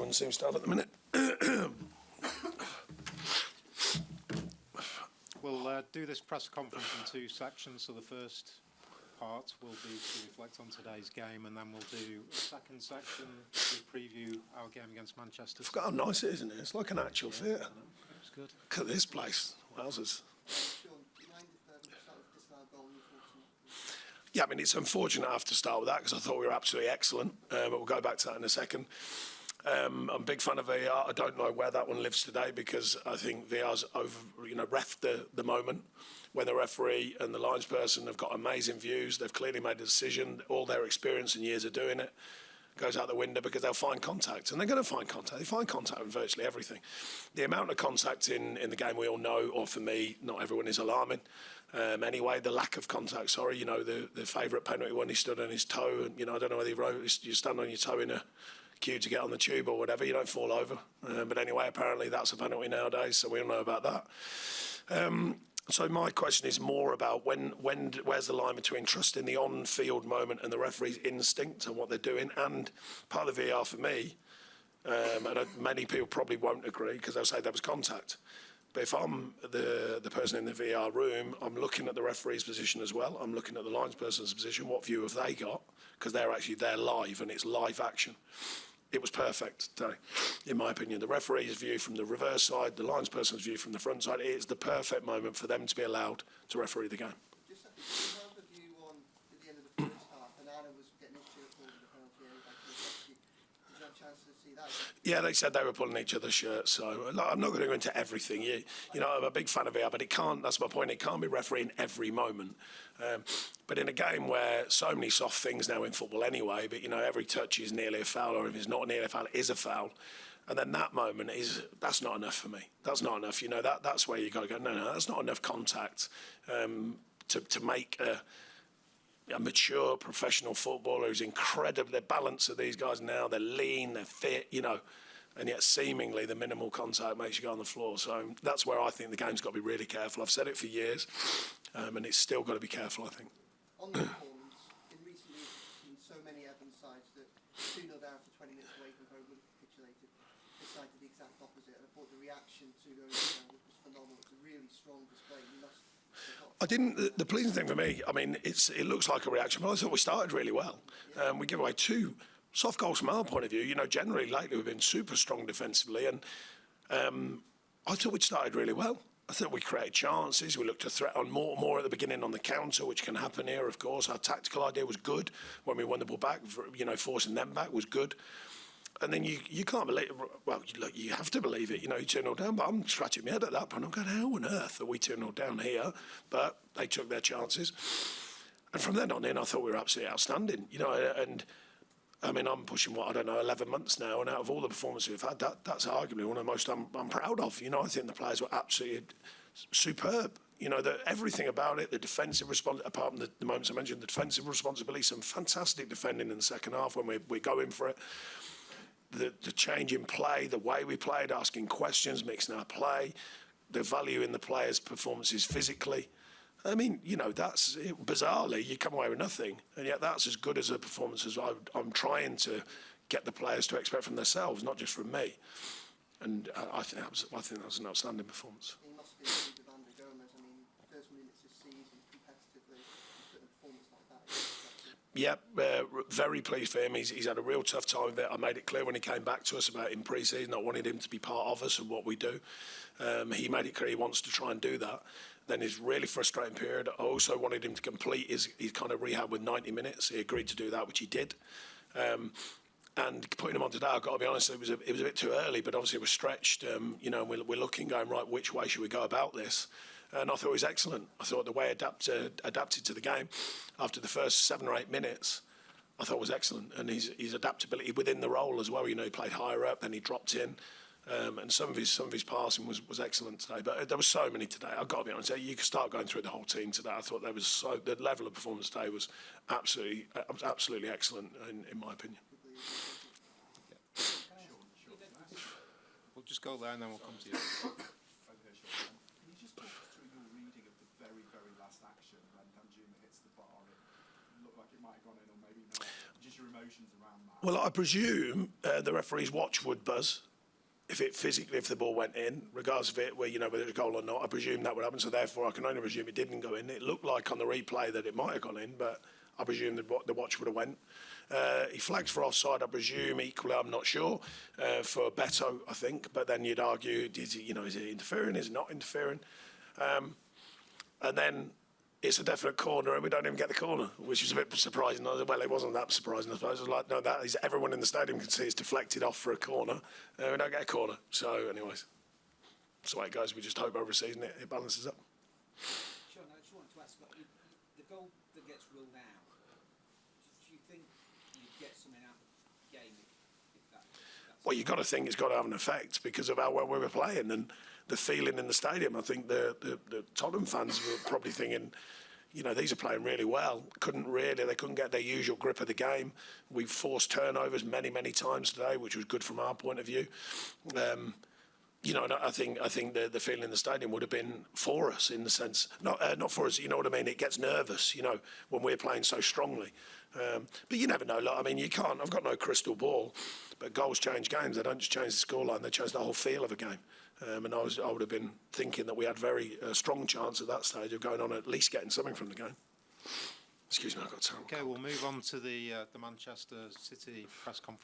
everyone seems to have at the minute. We'll do this press conference in two sections. So the first part will be to reflect on today's game, and then we'll do a second section to preview our game against Manchester City. Look how nice it is, isn't it? It's like an actual theatre. It's good. Look at this place. Wowzers. Yeah, I mean, it's unfortunate I have to start with that because I thought we were absolutely excellent, but we'll go back to that in a second. I'm a big fan of VAR. I don't know where that one lives today because I think VAR's reffed the moment when the referee and the linesperson have got amazing views. They've clearly made a decision. All their experience and years of doing it goes out the window because they'll find contact, and they're going to find contact. They find contact in virtually everything. The amount of contact in the game we all know, or for me, not everyone, is alarming. Anyway, the lack of contact, the favourite penalty when he stood on his toe, and, I don't know whether he wrote, you stand on your toe in a queue to get on the tube or whatever, you don't fall over. But anyway, apparently that's a penalty nowadays, so we all know about that. So my question is more about where's the line between trusting the on-field moment and the referee's instinct and what they're doing? And part of the VAR for me, and many people probably won't agree because they'll say there was contact. But if I'm the person in the VAR room, I'm looking at the referee's position as well. I'm looking at the linesperson's position. What view have they got? Because they're actually there live and it's live action. It was perfect today, in my opinion. The referee's view from the reverse side, the linesperson's view from the front side, it's the perfect moment for them to be allowed to referee the game. Just have the view on at the end of the first half, and Anna was getting his shirt pulled in the penalty area back to the Did you have a chance to see that? Yeah, they said they were pulling each other's shirts, so I'm not going to go into everything. I'm a big fan of VAR, but it can't, that's my point, it can't be refereeing every moment. But in a game where so many soft things now in football anyway, but, every touch is nearly a foul, or if it's not nearly a foul, it is a foul. And then that moment that's not enough for me. That's not enough. That's where you got to go, no, that's not enough contact to make a mature professional footballer who's incredible. The balance of these guys now, they're lean, they're fit, and yet seemingly the minimal contact makes you go on the floor. So that's where I think the game's got to be really careful. I've said it for years, and it's still got to be careful, I think. On the performance, in recent years, we've seen so many Everton sides that 2-0 down for 20 minutes away from home would have capitulated. Decided the exact opposite, and I thought the reaction to those was phenomenal. It's a really strong display. I didn't. The pleasing thing for me, I mean, it looks like a reaction, but I thought we started really well. We give away two soft goals from our point of view. Generally lately we've been super strong defensively, and I thought we'd started really well. I thought we created chances. We looked to threat on more at the beginning on the counter, which can happen here, of course. Our tactical idea was good when we won the ball back. Forcing them back was good. And then you can't believe, well, look, you have to believe it. You 2-0 down, but I'm scratching my head at that point. I'm going, how on earth are we 2-0 down here? But they took their chances. And from then on in, I thought we were absolutely outstanding. And I mean, I'm pushing, 11 months now. And out of all the performances we've had, that's arguably one of the most I'm proud of. I think the players were absolutely superb. Everything about it, the defensive response, apart from the moments I mentioned, the defensive responsibility, some fantastic defending in the second half when we're going for it. The change in play, the way we played, asking questions, mixing our play, the value in the players' performances physically. I mean, that's bizarrely, you come away with nothing, and yet that's as good as a performance as I'm trying to get the players to expect from themselves, not just from me. And I think that was an outstanding performance. He must be with Under Gomez. I mean, first minutes this season, competitively, put a performance like that. Yeah, very pleased for him. He's had a real tough time with it. I made it clear when he came back to us about in pre-season, I wanted him to be part of us and what we do. He made it clear he wants to try and do that. Then his really frustrating period, I also wanted him to complete his kind of rehab with 90 minutes. He agreed to do that, which he did. And putting him on today, I've got to be honest, it was a bit too early, but obviously it was stretched. We're looking, going, right, which way should we go about this? And I thought it was excellent. I thought the way adapted to the game after the first 7 or 8 minutes, I thought was excellent. And his adaptability within the role as well. He played higher up, then he dropped in. And some of his passing was excellent today. But there were so many today. I've got to be honest. You could start going through the whole team today. I thought the level of performance today was absolutely excellent in my opinion. We'll just go there and then we'll come to you. Can you just talk us through your reading of the very, very last action when Danjuma hits the bar? It looked like it might have gone in or maybe not. Just your emotions around that? Well, I presume the referee's watch would buzz if the ball went in, regardless of it, whether it's a goal or not. I presume that would happen. So therefore, I can only presume it didn't go in. It looked like on the replay that it might have gone in, but I presume the watch would have went. He flags for offside. I presume equally. I'm not sure for Beto. I think, but then you'd argue, is it interfering? Is it not interfering? And then it's a definite corner, and we don't even get the corner, which is a bit surprising. Well, it wasn't that surprising, I suppose. It was like, no, that is everyone in the stadium can see it's deflected off for a corner. We don't get a corner. So, anyways, that's the way it goes. We just hope over a season it balances up. Sean, I just wanted to ask, the goal that gets ruled out, do you think you'd get something out of the game if that's... Well, you've got to think it's got to have an effect because of how well we were playing and the feeling in the stadium. I think the Tottenham fans were probably thinking, these are playing really well. They couldn't get their usual grip of the game. We forced turnovers many, many times today, which was good from our point of view. And I think the feeling in the stadium would have been for us in the sense, not for us. You know what I mean? It gets nervous, when we're playing so strongly. But you never know. You can't. I've got no crystal ball. But goals change games. They don't just change the scoreline. They change the whole feel of a game. And I would have been thinking that we had very strong chance at that stage of going on at least getting something from the game. Excuse me, I've got terrible. Okay, we'll move on to the Manchester City press conference.